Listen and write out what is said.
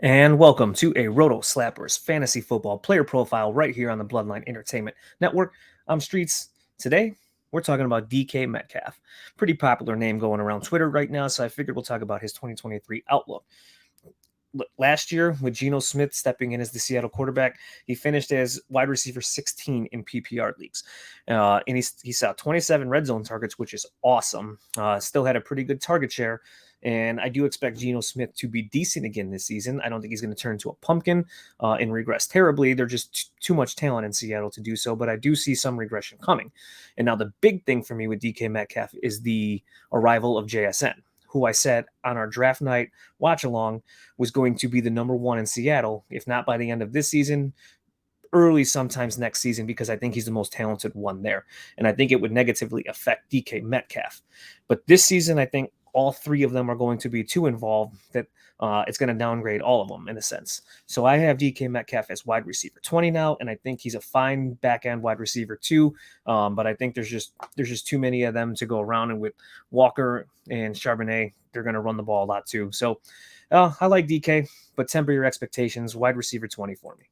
And welcome to a Roto Slappers fantasy football player profile right here on the Bloodline Entertainment Network. I'm Streetz. Today, we're talking about DK Metcalf. Pretty popular name going around Twitter right now, so I figured we'll talk about his 2023 outlook. Last year, with Geno Smith stepping in as the Seattle quarterback, he finished as wide receiver 16 in PPR leagues. And he saw 27 red zone targets, which is awesome. Still had a pretty good target share. And I do expect Geno Smith to be decent again this season. I don't think he's going to turn into a pumpkin and regress terribly. There's just too much talent in Seattle to do so, but I do see some regression coming. And now the big thing for me with DK Metcalf is the arrival of JSN, who I said on our draft night watch along was going to be the number one in Seattle, if not by the end of this season, early sometimes next season, because I think he's the most talented one there. And I think it would negatively affect DK Metcalf. But this season, I think all three of them are going to be too involved that it's going to downgrade all of them in a sense. So I have DK Metcalf as wide receiver 20 now, and I think he's a fine back end wide receiver too. But I think there's just too many of them to go around, and with Walker and Charbonnet, they're going to run the ball a lot too. So I like DK, but temper your expectations. Wide receiver 20 for me.